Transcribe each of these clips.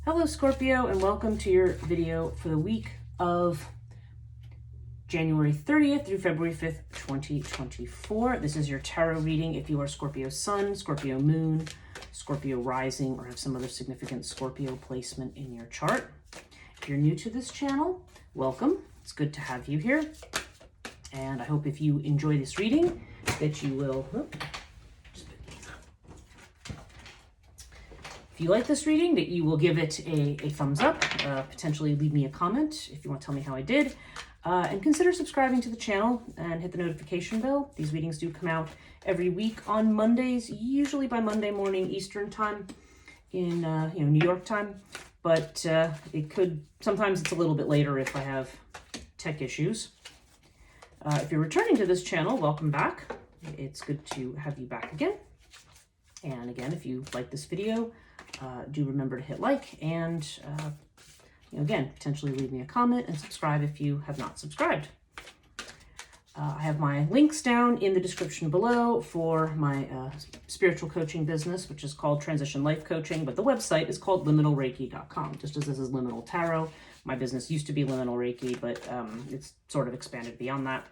Hello Scorpio, and welcome to your video for the week of January 30th through February 5th, 2024. This is your tarot reading if you are Scorpio Sun, Scorpio Moon, Scorpio Rising, or have some other significant Scorpio placement in your chart. If you're new to this channel, welcome. It's good to have you here. And I hope if you enjoy this reading that you will... If you like this reading, that you will give it a thumbs up, potentially leave me a comment if you want to tell me how I did, and consider subscribing to the channel and hit the notification bell. These readings do come out every week on Mondays, usually by Monday morning Eastern time in New York time, but sometimes it's a little bit later if I have tech issues. If you're returning to this channel, welcome back. It's good to have you back again. And again, if you like this video, do remember to hit like and, again, potentially leave me a comment and subscribe if you have not subscribed. I have my links down in the description below for my spiritual coaching business, which is called Transition Life Coaching, but the website is called liminalreiki.com, just as this is Liminal Tarot. My business used to be Liminal Reiki, but it's sort of expanded beyond that.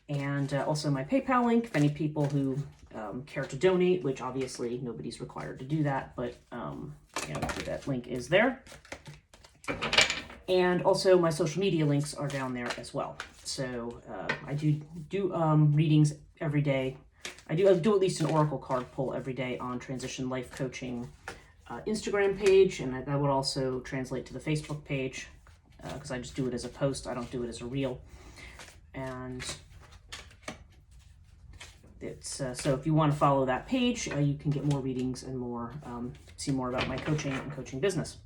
And also my PayPal link, if any people who care to donate, which obviously nobody's required to do that, but that link is there. And also my social media links are down there as well. So I do readings every day. I do at least an oracle card pull every day on Transition Life Coaching Instagram page, and that would also translate to the Facebook page because I just do it as a post. I don't do it as a reel. And it's so if you want to follow that page, you can get more readings and more see more about my coaching and coaching business.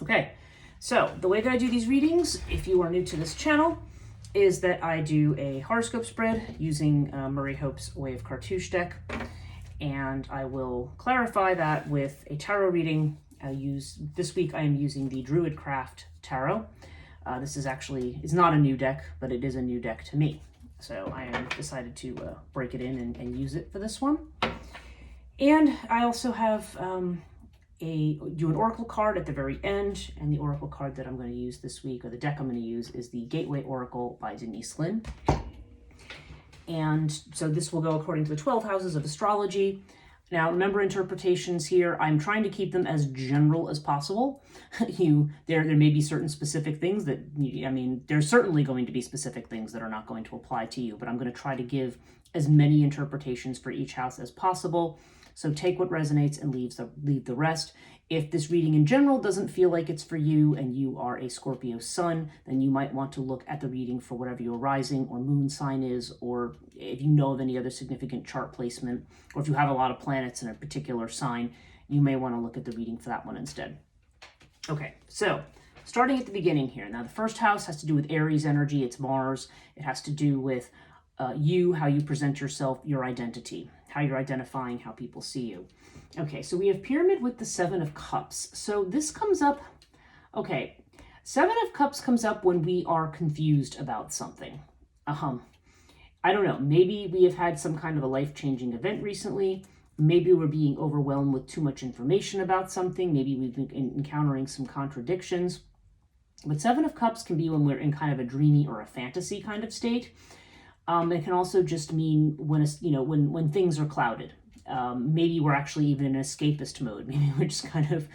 Okay, so the way that I do these readings, if you are new to this channel, is that I do a horoscope spread using Murray Hope's Way of Cartouche deck, and I will clarify that with a tarot reading. This week I am using the Druidcraft Tarot. This is not a new deck, but it is a new deck to me. So I decided to break it in and use it for this one. And I also have do an oracle card at the very end, and the oracle card that I'm going to use this week, or the deck I'm going to use, is the Gateway Oracle by Denise Linn. And so this will go according to the 12 houses of astrology. Now, remember interpretations here. I'm trying to keep them as general as possible. There may be certain specific things that, there's certainly going to be specific things that are not going to apply to you, but I'm going to try to give as many interpretations for each house as possible. So take what resonates and leave the rest. If this reading in general doesn't feel like it's for you and you are a Scorpio Sun, then you might want to look at the reading for whatever your rising or moon sign is, or if you know of any other significant chart placement, or if you have a lot of planets in a particular sign, you may want to look at the reading for that one instead. Okay, so starting at the beginning here. Now, the first house has to do with Aries energy. It's Mars. It has to do with you, how you present yourself, your identity, how you're identifying, how people see you. Okay, so we have Pyramid with the Seven of Cups. So this comes up, okay, Seven of Cups comes up when we are confused about something. I don't know, maybe we have had some kind of a life-changing event recently. Maybe we're being overwhelmed with too much information about something. Maybe we've been encountering some contradictions. But Seven of Cups can be when we're in kind of a dreamy or a fantasy kind of state. It can also just mean when things are clouded. Maybe we're actually even in escapist mode. Maybe we're just kind of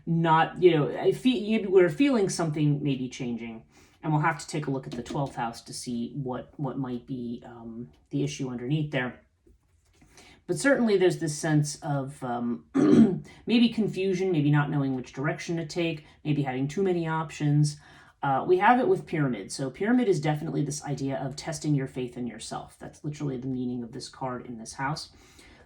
not, maybe we're feeling something maybe changing. And we'll have to take a look at the 12th house to see what might be the issue underneath there. But certainly there's this sense of maybe confusion, maybe not knowing which direction to take, maybe having too many options. We have it with Pyramid. So Pyramid is definitely this idea of testing your faith in yourself. That's literally the meaning of this card in this house.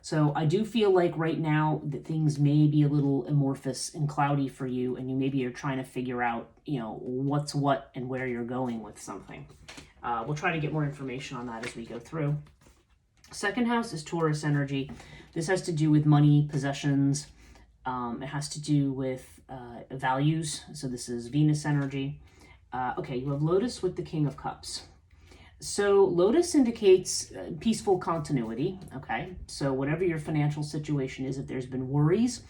So I do feel like right now that things may be a little amorphous and cloudy for you, and maybe you're trying to figure out, what's what and where you're going with something. We'll try to get more information on that as we go through. Second house is Taurus energy. This has to do with money, possessions. It has to do with values. So this is Venus energy. Okay, you have Lotus with the King of Cups. So Lotus indicates peaceful continuity, okay? So whatever your financial situation is, if there's been worries,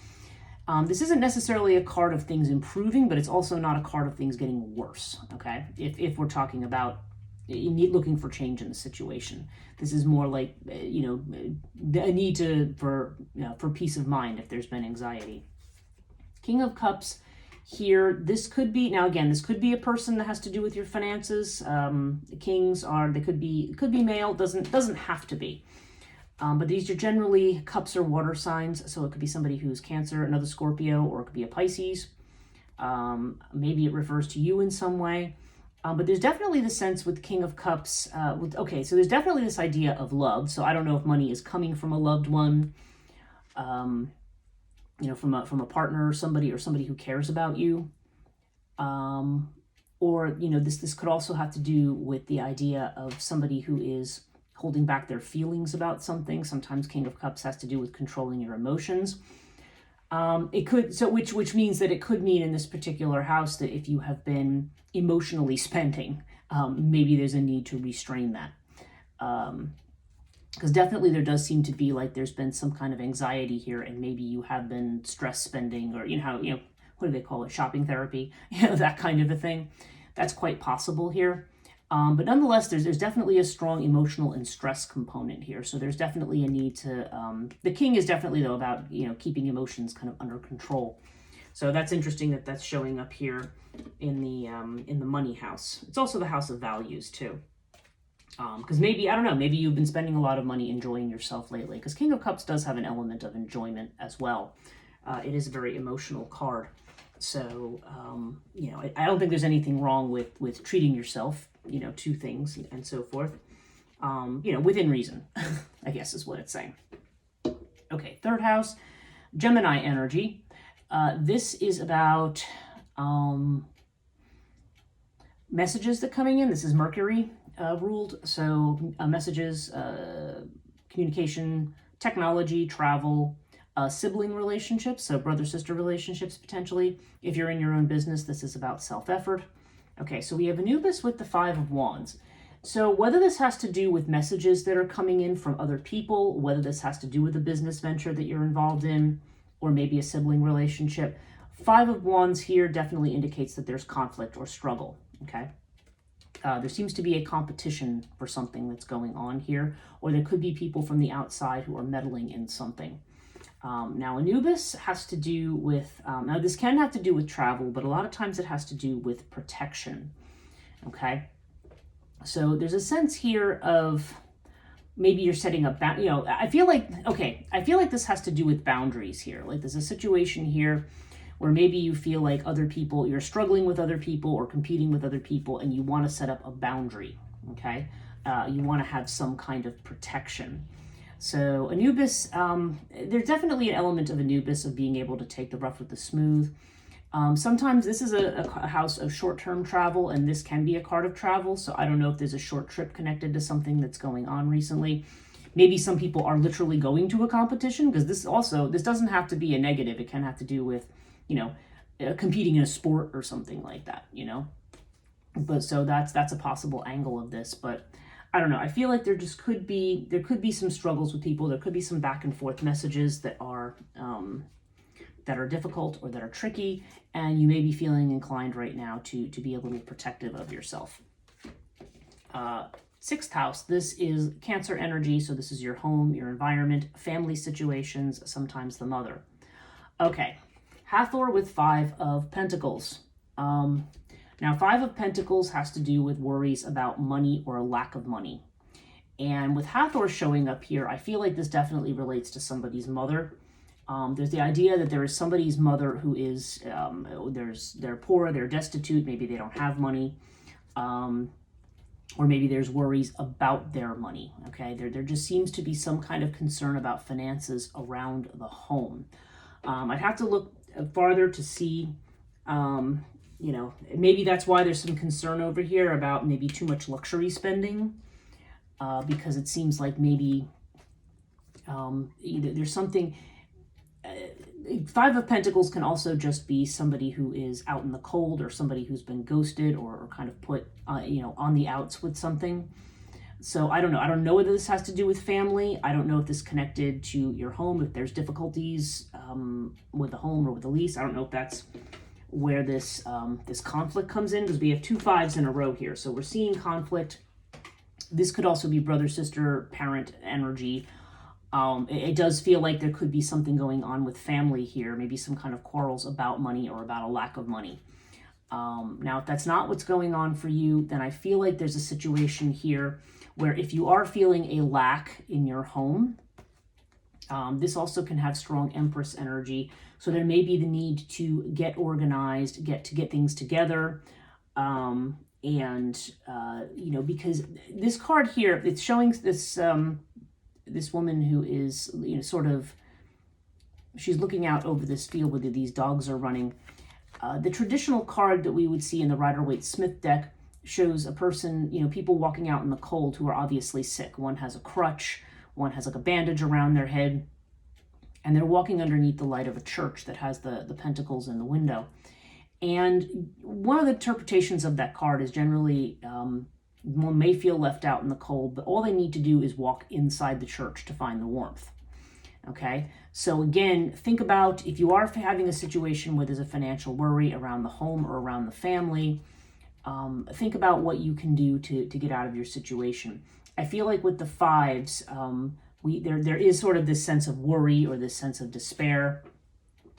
This isn't necessarily a card of things improving, but it's also not a card of things getting worse, okay? If we're talking about looking for change in the situation. This is more like, a need for peace of mind if there's been anxiety. King of Cups here, this could be, now again, this could be a person that has to do with your finances. Kings they could be male, doesn't have to be. But these are generally cups or water signs, so it could be somebody who's Cancer, another Scorpio, or it could be a Pisces. Maybe it refers to you in some way. But there's definitely the sense with King of Cups, so there's definitely this idea of love. So I don't know if money is coming from a loved one, from a partner or somebody who cares about you. Or, this could also have to do with the idea of somebody who is holding back their feelings about something. Sometimes King of Cups has to do with controlling your emotions. It could, which means that it could mean in this particular house that if you have been emotionally spending, maybe there's a need to restrain that. Because definitely there does seem to be like there's been some kind of anxiety here, and maybe you have been stress spending, or what do they call it, shopping therapy, that kind of a thing. That's quite possible here. But nonetheless, there's definitely a strong emotional and stress component here. So there's definitely a need to, the king is definitely though about, keeping emotions kind of under control. So that's interesting that that's showing up here in the money house. It's also the house of values too. Because maybe, I don't know, maybe you've been spending a lot of money enjoying yourself lately, because King of Cups does have an element of enjoyment as well. It is a very emotional card. So, I don't think there's anything wrong with treating yourself, to things and so forth, within reason, I guess is what it's saying. Okay, third house, Gemini energy. This is about messages that coming in. This is Mercury ruled. So messages, communication, technology, travel, sibling relationships, so brother-sister relationships potentially. If you're in your own business, this is about self-effort. Okay, so we have Anubis with the Five of Wands. So whether this has to do with messages that are coming in from other people, whether this has to do with a business venture that you're involved in, or maybe a sibling relationship, Five of Wands here definitely indicates that there's conflict or struggle, okay? There seems to be a competition for something that's going on here, or there could be people from the outside who are meddling in something. Now, Anubis has to do with, now this can have to do with travel, but a lot of times it has to do with protection, okay? So there's a sense here of maybe you're setting up, I feel like this has to do with boundaries here. Like there's a situation here where maybe you feel like you're struggling with other people or competing with other people, and you want to set up a boundary, okay? You want to have some kind of protection. So Anubis, there's definitely an element of Anubis of being able to take the rough with the smooth. Sometimes this is a house of short-term travel, and this can be a card of travel. So I don't know if there's a short trip connected to something that's going on recently. Maybe some people are literally going to a competition, because this doesn't have to be a negative. It can have to do with, competing in a sport or something like that, But so that's a possible angle of this, but I don't know. I feel like there could be some struggles with people. There could be some back and forth messages that are difficult or that are tricky, and you may be feeling inclined right now to be a little protective of yourself. Sixth house, this is Cancer energy, so this is your home, your environment, family situations, sometimes the mother. Okay, Hathor with Five of Pentacles. Now, Five of Pentacles has to do with worries about money or a lack of money. And with Hathor showing up here, I feel like this definitely relates to somebody's mother. There's the idea that there is somebody's mother who is, they're poor, they're destitute, maybe they don't have money, or maybe there's worries about their money, okay? There just seems to be some kind of concern about finances around the home. I'd have to look farther to see, maybe that's why there's some concern over here about maybe too much luxury spending, because it seems like maybe there's something. Five of Pentacles can also just be somebody who is out in the cold, or somebody who's been ghosted or kind of put, on the outs with something. So I don't know. I don't know whether this has to do with family. I don't know if this is connected to your home, if there's difficulties with the home or with the lease. I don't know if that's where this this conflict comes in, because we have 2 5s in a row here. So we're seeing conflict. This could also be brother, sister, parent energy. It does feel like there could be something going on with family here, maybe some kind of quarrels about money or about a lack of money. Now, if that's not what's going on for you, then I feel like there's a situation here where if you are feeling a lack in your home, this also can have strong Empress energy. So there may be the need to get organized, get things together. Because this card here, it's showing this this woman who is, sort of, she's looking out over this field where these dogs are running. The traditional card that we would see in the Rider-Waite-Smith deck shows a person, people walking out in the cold who are obviously sick. One has a crutch, one has like a bandage around their head, and they're walking underneath the light of a church that has the pentacles in the window. And one of the interpretations of that card is generally one may feel left out in the cold, but all they need to do is walk inside the church to find the warmth. Okay, so again, think about if you are having a situation where there's a financial worry around the home or around the family, think about what you can do to get out of your situation. I feel like with the 5s, there is sort of this sense of worry or this sense of despair.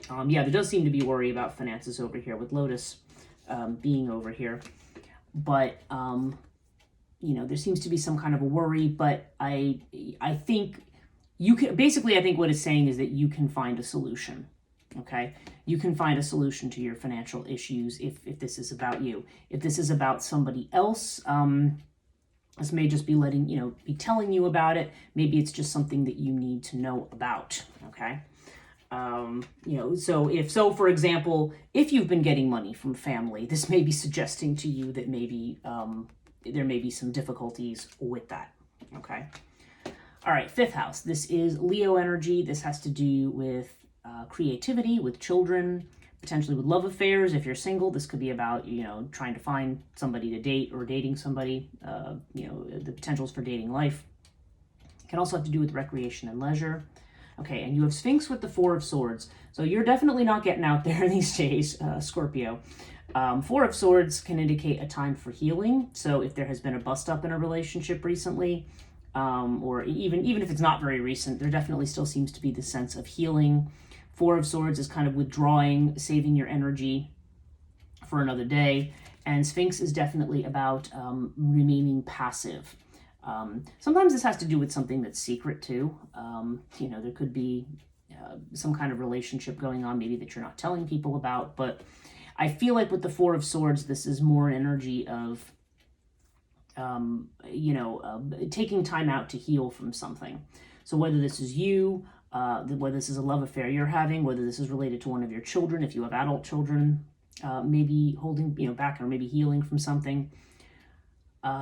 There does seem to be worry about finances over here with Lotus being over here. But, there seems to be some kind of a worry, but I think you can, basically, I think what it's saying is that you can find a solution, okay? You can find a solution to your financial issues if this is about you. If this is about somebody else, this may just be be telling you about it. Maybe it's just something that you need to know about, okay? So for example, if you've been getting money from family, this may be suggesting to you that maybe there may be some difficulties with that, okay? All right, 5th house. This is Leo energy. This has to do with creativity, with children, potentially with love affairs. If you're single, this could be about, trying to find somebody to date or dating somebody, the potentials for dating life. It can also have to do with recreation and leisure. Okay, and you have Sphinx with the 4 of Swords. So you're definitely not getting out there these days, Scorpio. 4 of Swords can indicate a time for healing. So if there has been a bust up in a relationship recently, or even if it's not very recent, there definitely still seems to be the sense of healing. 4 of Swords is kind of withdrawing, saving your energy for another day. And Sphinx is definitely about remaining passive. Sometimes this has to do with something that's secret too. There could be some kind of relationship going on, maybe that you're not telling people about. But I feel like with the 4 of Swords, this is more an energy of taking time out to heal from something. So whether this is you, whether this is a love affair you're having, whether this is related to one of your children, if you have adult children, maybe holding back or maybe healing from something.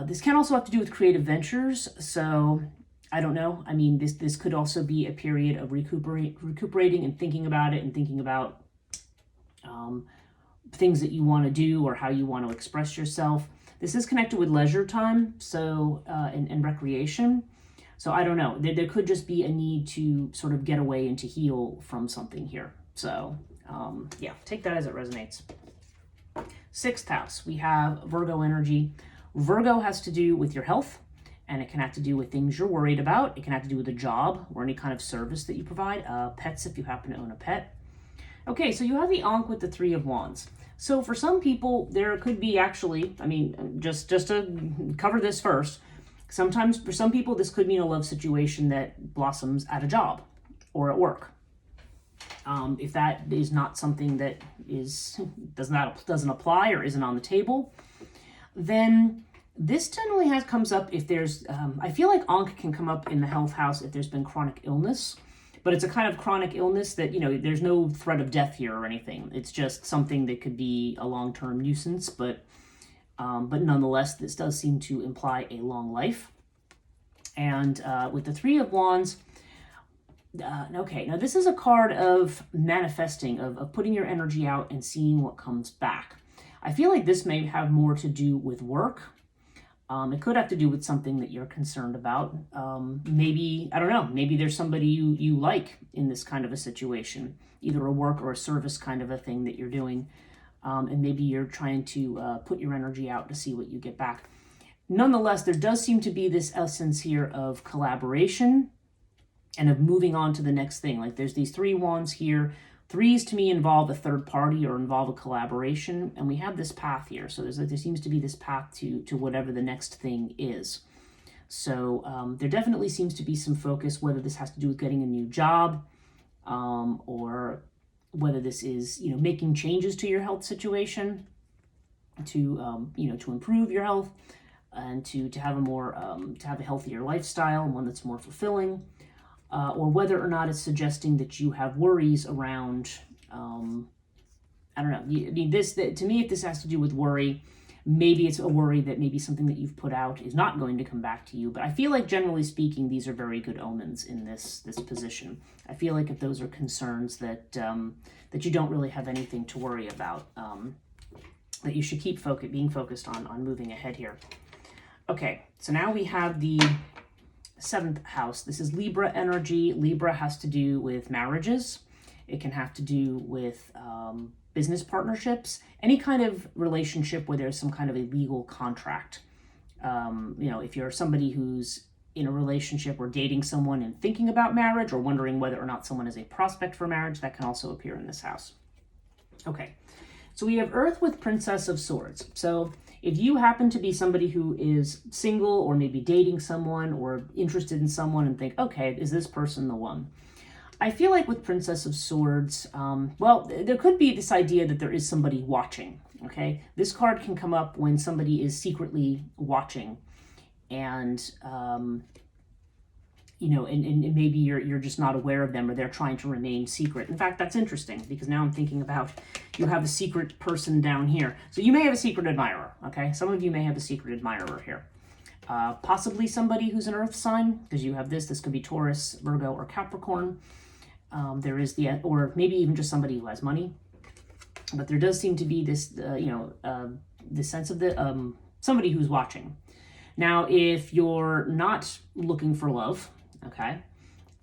This can also have to do with creative ventures. So I don't know. I mean, this could also be a period of recuperating and thinking about it and thinking about things that you want to do or how you want to express yourself. This is connected with leisure time, so and recreation. So I don't know. There could just be a need to sort of get away and to heal from something here. So take that as it resonates. 6th house, we have Virgo energy. Virgo has to do with your health, and it can have to do with things you're worried about. It can have to do with a job or any kind of service that you provide. Pets, if you happen to own a pet. Okay, so you have the Ankh with the 3 of Wands. So for some people, there could be actually, just to cover this first, sometimes for some people, this could mean a love situation that blossoms at a job or at work. If that is not something that doesn't apply or isn't on the table, then this generally comes up if there's, I feel like Ankh can come up in the health house if there's been chronic illness. But it's a kind of chronic illness that, there's no threat of death here or anything. It's just something that could be a long-term nuisance, but nonetheless, this does seem to imply a long life. And with the 3 of Wands, okay, now this is a card of manifesting, of putting your energy out and seeing what comes back. I feel like this may have more to do with work. It could have to do with something that you're concerned about. Maybe, I don't know, maybe there's somebody you like in this kind of a situation, either a work or a service kind of a thing that you're doing. And maybe you're trying to put your energy out to see what you get back. Nonetheless, there does seem to be this essence here of collaboration and of moving on to the next thing. Like there's these 3 wands here. 3s to me involve a third party or involve a collaboration, and we have this path here. So there seems to be this path to whatever the next thing is. So there definitely seems to be some focus, whether this has to do with getting a new job, or whether this is, making changes to your health situation to, to improve your health and to have a more, to have a healthier lifestyle, and one that's more fulfilling. Or whether or not it's suggesting that you have worries around, I don't know. To me, if this has to do with worry, maybe it's a worry that maybe something that you've put out is not going to come back to you. But I feel like, generally speaking, these are very good omens in this position. I feel like if those are concerns that that you don't really have anything to worry about, that you should keep being focused on moving ahead here. Okay, so now we have the 7th house. This is Libra energy. Libra has to do with marriages. It can have to do with business partnerships, any kind of relationship where there's some kind of a legal contract. If you're somebody who's in a relationship or dating someone and thinking about marriage or wondering whether or not someone is a prospect for marriage, that can also appear in this house. Okay, so we have Earth with Princess of Swords. So if you happen to be somebody who is single or maybe dating someone or interested in someone and think, okay, is this person the one? I feel like with Princess of Swords, there could be this idea that there is somebody watching, okay? This card can come up when somebody is secretly watching and, and maybe you're just not aware of them or they're trying to remain secret. In fact, that's interesting because now I'm thinking about you have a secret person down here. So you may have a secret admirer, okay? Some of you may have a secret admirer here. Possibly somebody who's an earth sign, because you have this could be Taurus, Virgo, or Capricorn. There is or maybe even just somebody who has money. But there does seem to be this, the sense of somebody who's watching. Now, if you're not looking for love, okay,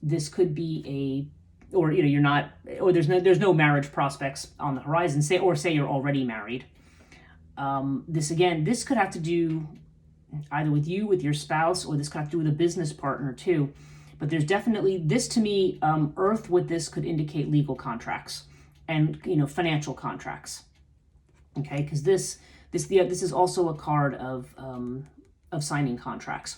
this could be you're not, or there's no marriage prospects on the horizon, say you're already married. This could have to do either with you, with your spouse, or this could have to do with a business partner too. But there's definitely, this to me, Earth with this could indicate legal contracts and, financial contracts. Okay, because this is also a card of signing contracts.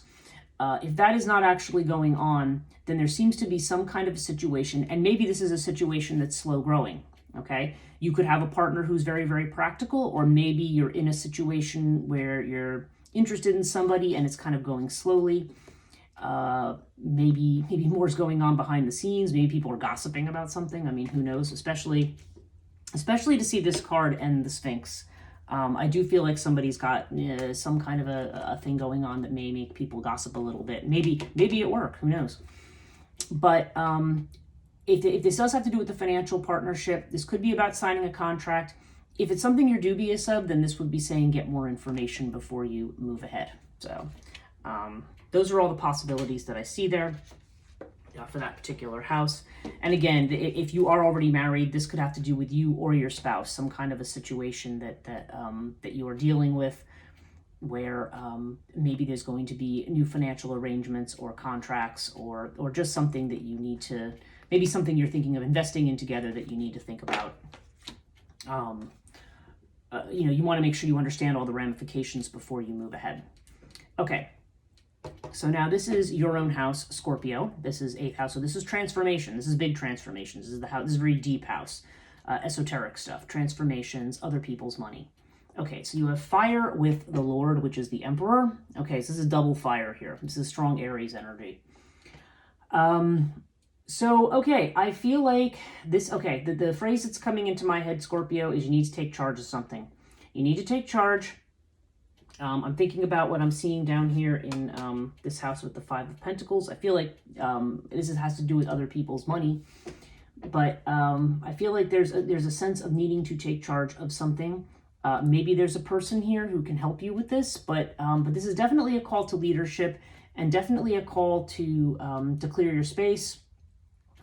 If that is not actually going on, then there seems to be some kind of a situation, and maybe this is a situation that's slow growing, okay? You could have a partner who's very, very practical, or maybe you're in a situation where you're interested in somebody and it's kind of going slowly. Maybe more is going on behind the scenes. Maybe people are gossiping about something. I mean, who knows? Especially to see this card and the Sphinx. I do feel like somebody's got some kind of a thing going on that may make people gossip a little bit. Maybe at work, who knows? But if this does have to do with the financial partnership, this could be about signing a contract. If it's something you're dubious of, then this would be saying get more information before you move ahead. So those are all the possibilities that I see there for that particular house. And again, if you are already married, this could have to do with you or your spouse, some kind of a situation that you are dealing with, where maybe there's going to be new financial arrangements or contracts, or just something that you need to, maybe something you're thinking of investing in together that you need to think about. You want to make sure you understand all the ramifications before you move ahead. Okay. So now this is your own house, Scorpio. This is 8th house. So this is transformation. This is big transformations. This is the house. This is a very deep house. Esoteric stuff, transformations, other people's money. Okay, so you have fire with the Lord, which is the Emperor. Okay, so this is double fire here. This is strong Aries energy. Okay, I feel like this, the phrase that's coming into my head, Scorpio, is you need to take charge of something. You need to take charge. I'm thinking about what I'm seeing down here in this house with the 5 of Pentacles. I feel like this has to do with other people's money. But I feel like there's a sense of needing to take charge of something. Maybe there's a person here who can help you with this, but this is definitely a call to leadership, and definitely a call to clear your space,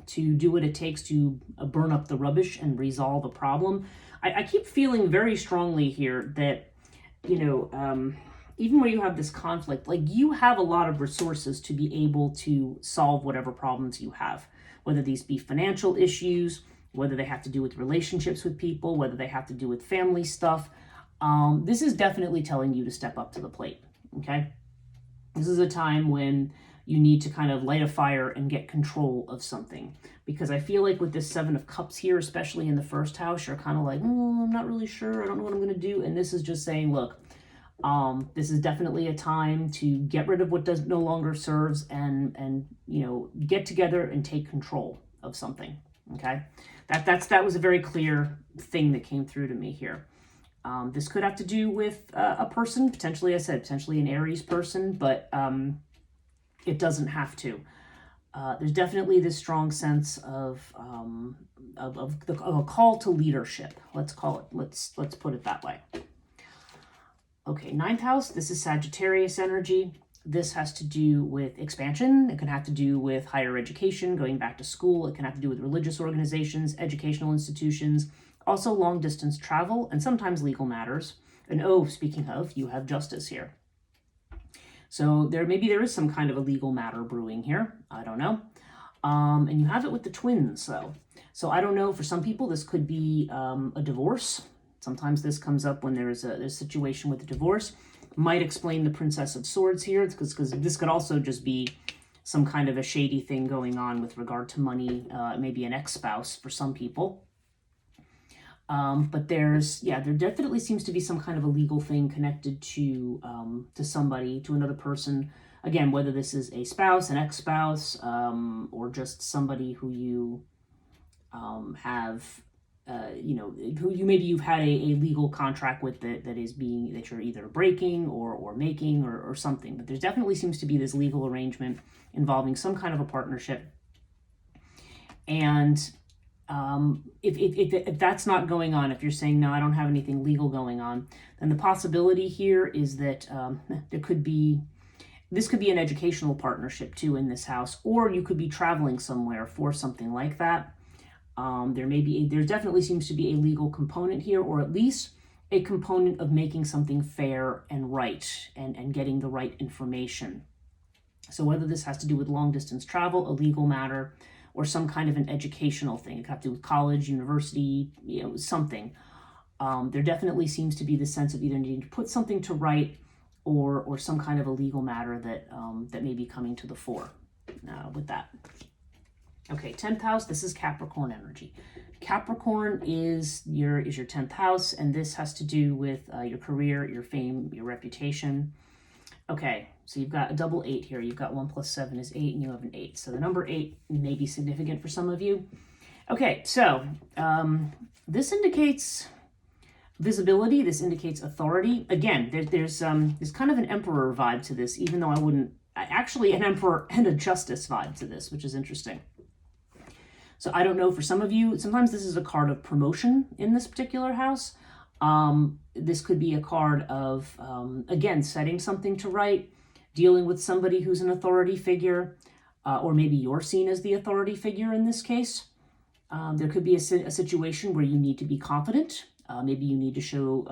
to do what it takes to burn up the rubbish and resolve a problem. I keep feeling very strongly here that, even where you have this conflict, like, you have a lot of resources to be able to solve whatever problems you have, whether these be financial issues, whether they have to do with relationships with people, whether they have to do with family stuff. This is definitely telling you to step up to the plate, okay? This is a time when you need to kind of light a fire and get control of something. Because I feel like with this Seven of Cups here, especially in the first house, you're kind of like, I'm not really sure. I don't know what I'm going to do. And this is just saying, look, this is definitely a time to get rid of what no longer serves, and get together and take control of something. Okay, that was a very clear thing that came through to me here. This could have to do with a person, potentially, I said, potentially an Aries person, but it doesn't have to. There's definitely this strong sense of a call to leadership. Let's call it. Let's put it that way. Okay, ninth house. This is Sagittarius energy. This has to do with expansion. It can have to do with higher education, going back to school. It can have to do with religious organizations, educational institutions, also long distance travel, and sometimes legal matters. And speaking of, you have justice here. So maybe there is some kind of a legal matter brewing here. I don't know. And you have it with the twins, though. So I don't know. For some people, this could be a divorce. Sometimes this comes up when there's a situation with a divorce. Might explain the Princess of Swords here, because this could also just be some kind of a shady thing going on with regard to money, maybe an ex-spouse for some people. But there definitely seems to be some kind of a legal thing connected to somebody, to another person. Again, whether this is a spouse, an ex-spouse, or just somebody who you have, who you've had a legal contract with that you're either breaking or making or something. But there definitely seems to be this legal arrangement involving some kind of a partnership. And if that's not going on, if you're saying, no, I don't have anything legal going on, then the possibility here is that this could be an educational partnership too in this house, or you could be traveling somewhere for something like that. There definitely seems to be a legal component here, or at least a component of making something fair and right, and getting the right information. So whether this has to do with long distance travel, a legal matter, or some kind of an educational thing, it could have to do with college, university, something. There definitely seems to be the sense of either needing to put something to right, or some kind of a legal matter that may be coming to the fore with that. Okay, 10th house, this is Capricorn energy. Capricorn is your 10th house, and this has to do with your career, your fame, your reputation. Okay, so you've got a double 8 here. You've got 1 plus 7 is 8, and you have an 8. So the number 8 may be significant for some of you. Okay, so this indicates visibility. This indicates authority. Again, there's kind of an emperor vibe to this, even though actually an emperor and a justice vibe to this, which is interesting. So I don't know, for some of you, sometimes this is a card of promotion in this particular house. This could be a card of, again, setting something to right, dealing with somebody who's an authority figure, or maybe you're seen as the authority figure in this case. There could be a situation where you need to be confident. Maybe you need to show,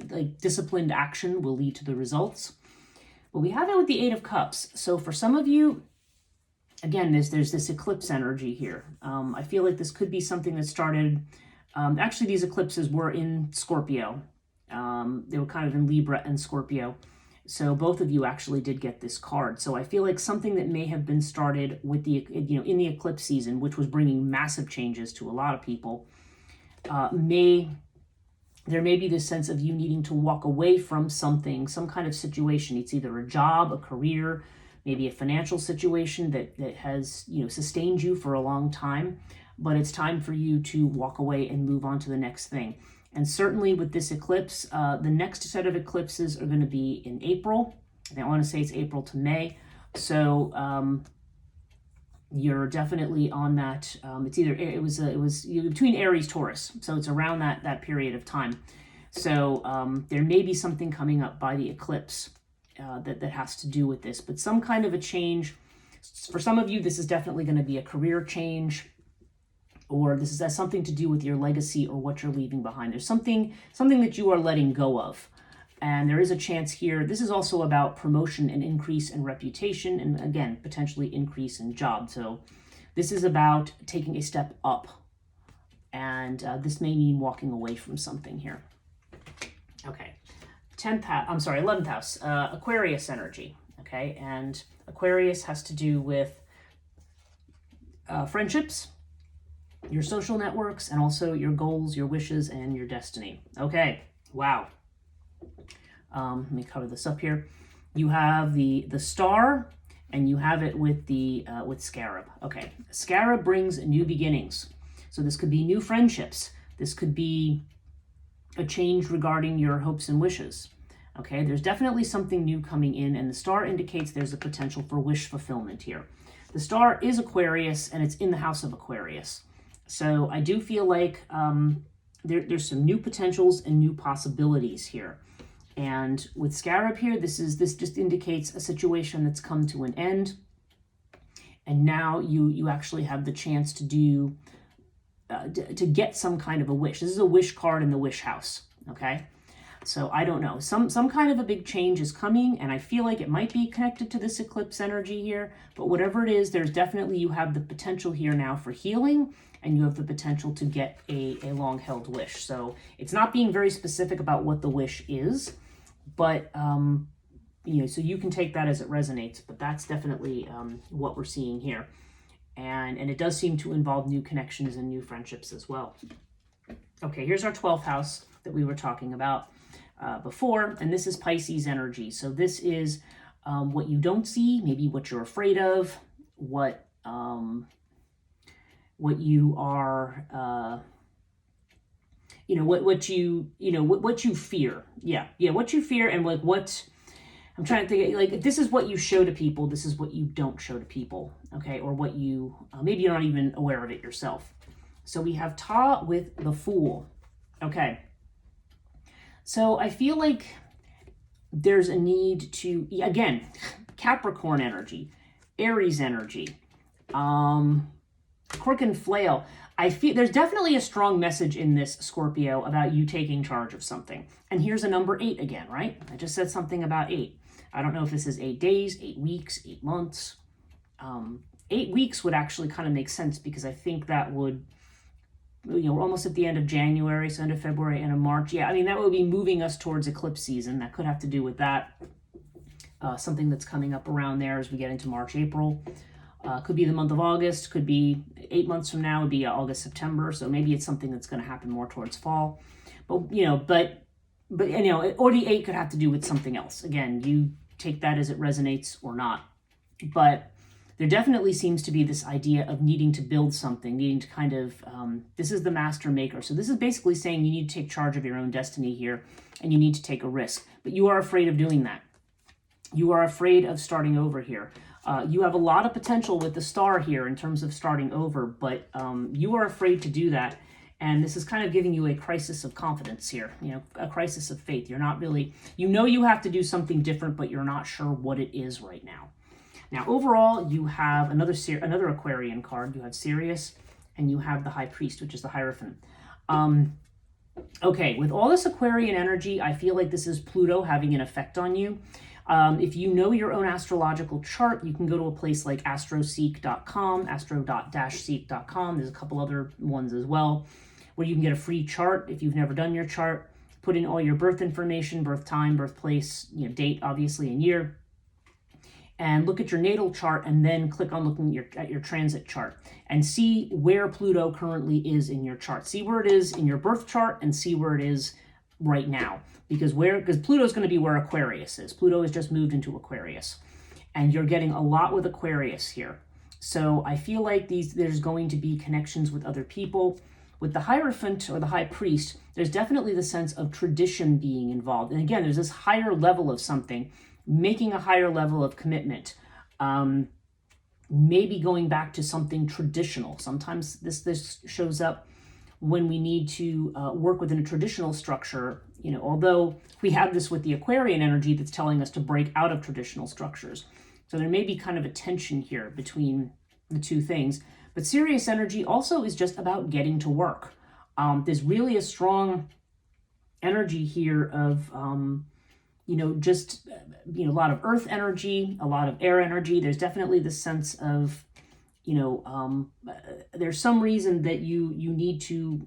like disciplined action will lead to the results. But we have that with the 8 of Cups. So for some of you, again, there's this eclipse energy here. I feel like this could be something that started, actually these eclipses were in Scorpio. They were kind of in Libra and Scorpio. So both of you actually did get this card. So I feel like something that may have been started with in the eclipse season, which was bringing massive changes to a lot of people, there may be this sense of you needing to walk away from something, some kind of situation. It's either a job, a career, maybe a financial situation that has sustained you for a long time, but it's time for you to walk away and move on to the next thing. And certainly with this eclipse, the next set of eclipses are going to be in April. I want to say it's April to May. So you're definitely on that. It was between Aries, Taurus. So it's around that period of time. So there may be something coming up by the eclipse that has to do with this, but some kind of a change. For some of you, this is definitely going to be a career change, or this has something to do with your legacy or what you're leaving behind. There's something that you are letting go of. And there is a chance here. This is also about promotion and increase in reputation, and again, potentially increase in job. So this is about taking a step up. And this may mean walking away from something here. Okay. 11th house, Aquarius energy. Okay. And Aquarius has to do with friendships, your social networks, and also your goals, your wishes, and your destiny. Okay. Wow. Let me cover this up here. You have the star, and you have it with the with Scarab. Okay, Scarab brings new beginnings. So this could be new friendships. This could be a change regarding your hopes and wishes. Okay, there's definitely something new coming in, and the star indicates there's a potential for wish fulfillment here. The star is Aquarius, and it's in the house of Aquarius. So I do feel like there's some new potentials and new possibilities here. And with Scarab here, this just indicates a situation that's come to an end. And now you actually have the chance to do, to get some kind of a wish. This is a wish card in the wish house, okay? So I don't know. Some kind of a big change is coming, and I feel like it might be connected to this eclipse energy here. But whatever it is, there's definitely, you have the potential here now for healing, and you have the potential to get a long-held wish. So it's not being very specific about what the wish is, but so you can take that as it resonates, but that's definitely what we're seeing here. And it does seem to involve new connections and new friendships as well. Okay, here's our 12th house that we were talking about before, and this is Pisces energy. So this is what you don't see, maybe what you're afraid of, what you are what you fear. What you fear, and what I'm trying to think, like, this is what you show to people, this is what you don't show to people, okay? Or what you, maybe you're not even aware of it yourself. So we have Ta with the Fool, okay? So I feel like there's a need to, again, Capricorn energy, Aries energy, Crook and Flail. I feel there's definitely a strong message in this, Scorpio, about you taking charge of something. And here's a number 8 again, right? I just said something about 8. I don't know if this is 8 days, 8 weeks, 8 months. 8 weeks would actually kind of make sense, because I think that would, we're almost at the end of January, so end of February, end of March. Yeah, I mean, that would be moving us towards eclipse season. That could have to do with that. Something that's coming up around there as we get into March, April. Could be the month of August, could be 8 months from now, would be August, September. So maybe it's something that's going to happen more towards fall. But, or the 8 could have to do with something else. Again, you take that as it resonates or not. But there definitely seems to be this idea of needing to build something, needing to kind of, this is the master maker. So this is basically saying you need to take charge of your own destiny here, and you need to take a risk. But you are afraid of doing that. You are afraid of starting over here. You have a lot of potential with the star here in terms of starting over, but you are afraid to do that. And this is kind of giving you a crisis of confidence here, a crisis of faith. You're not really, you have to do something different, but you're not sure what it is right now. Now, overall, you have another Aquarian card. You have Sirius, and you have the High Priest, which is the Hierophant. Okay, with all this Aquarian energy, I feel like this is Pluto having an effect on you. If you know your own astrological chart, you can go to a place like astroseek.com, astro-seek.com. There's a couple other ones as well, where you can get a free chart if you've never done your chart. Put in all your birth information, birth time, birthplace, date, obviously, and year. And look at your natal chart, and then click on looking at your transit chart and see where Pluto currently is in your chart. See where it is in your birth chart and see where it is right now. Because Pluto is going to be where Aquarius is. Pluto has just moved into Aquarius. And you're getting a lot with Aquarius here. So I feel like there's going to be connections with other people. With the Hierophant or the High Priest, there's definitely the sense of tradition being involved. And again, there's this higher level of something, making a higher level of commitment. Maybe going back to something traditional. Sometimes this shows up when we need to work within a traditional structure, although we have this with the Aquarian energy that's telling us to break out of traditional structures. So there may be kind of a tension here between the two things. But Sirius energy also is just about getting to work. There's really a strong energy here of, just, a lot of earth energy, a lot of air energy. There's definitely this sense of, there's some reason that you need to,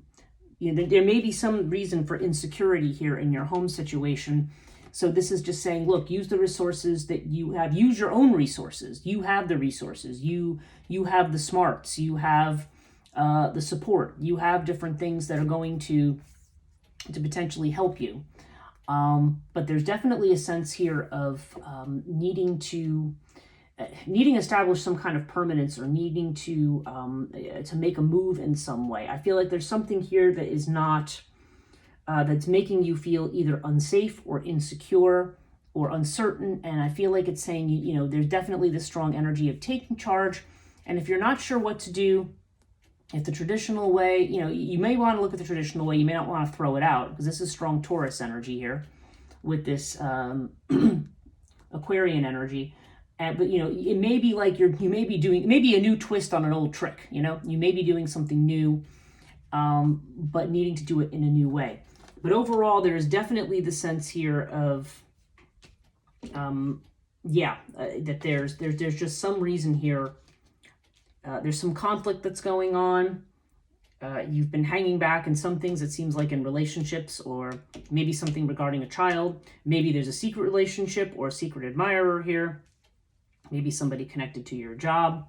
there may be some reason for insecurity here in your home situation. So this is just saying, look, use the resources that you have. Use your own resources. You have the resources. You have the smarts. You have the support. You have different things that are going to potentially help you. But there's definitely a sense here of needing to establish some kind of permanence, or needing to make a move in some way. I feel like there's something here that is not, that's making you feel either unsafe or insecure or uncertain. And I feel like it's saying, there's definitely this strong energy of taking charge. And if you're not sure what to do, if the traditional way, you may want to look at the traditional way, you may not want to throw it out, because this is strong Taurus energy here with this Aquarian energy. But, it may be like it may be a new twist on an old trick, you may be doing something new, but needing to do it in a new way. But overall, there's definitely the sense here of, that there's just some reason here. There's some conflict that's going on. You've been hanging back in some things, it seems like, in relationships, or maybe something regarding a child. Maybe there's a secret relationship or a secret admirer here. Maybe somebody connected to your job.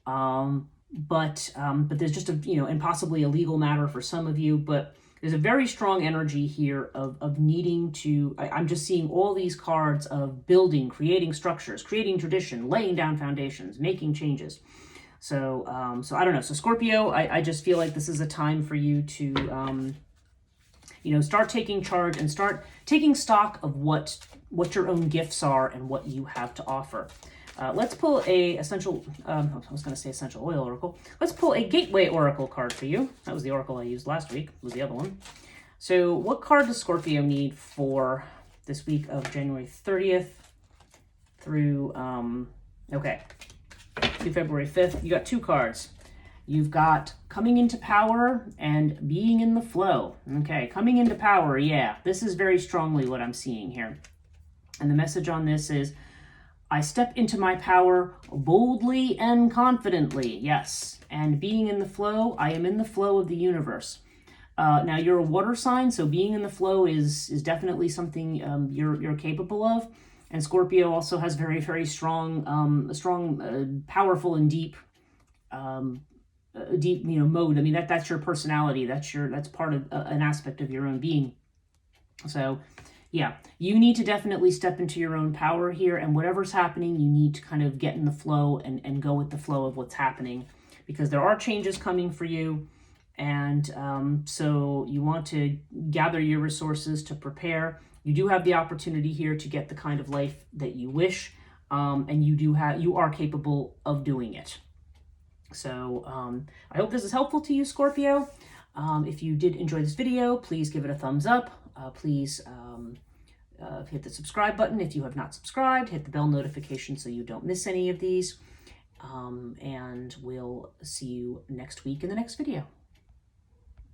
But there's just and possibly a legal matter for some of you. But there's a very strong energy here of needing to, I'm just seeing all these cards of building, creating structures, creating tradition, laying down foundations, making changes. So I don't know. So Scorpio, I just feel like this is a time for you to, start taking charge and start taking stock of what your own gifts are and what you have to offer. Let's pull a essential oil oracle. Let's pull a gateway oracle card for you. That was the oracle I used last week, was the other one. So what card does Scorpio need for this week of January 30th through, through February 5th? You got two cards. You've got coming into power and being in the flow. Okay, coming into power, yeah. This is very strongly what I'm seeing here. And the message on this is, I step into my power boldly and confidently. Yes. And being in the flow, I am in the flow of the universe. Now, you're a water sign, so being in the flow is definitely something you're capable of. And Scorpio also has very, very strong, powerful and deep mode. I mean, that's your personality. That's part of an aspect of your own being. So, yeah, you need to definitely step into your own power here, and whatever's happening, you need to kind of get in the flow and go with the flow of what's happening, because there are changes coming for you. And so you want to gather your resources to prepare. You do have the opportunity here to get the kind of life that you wish, and you are capable of doing it. So I hope this is helpful to you, Scorpio. If you did enjoy this video, please give it a thumbs up. Please hit the subscribe button if you have not subscribed. Hit the bell notification so you don't miss any of these. And we'll see you next week in the next video.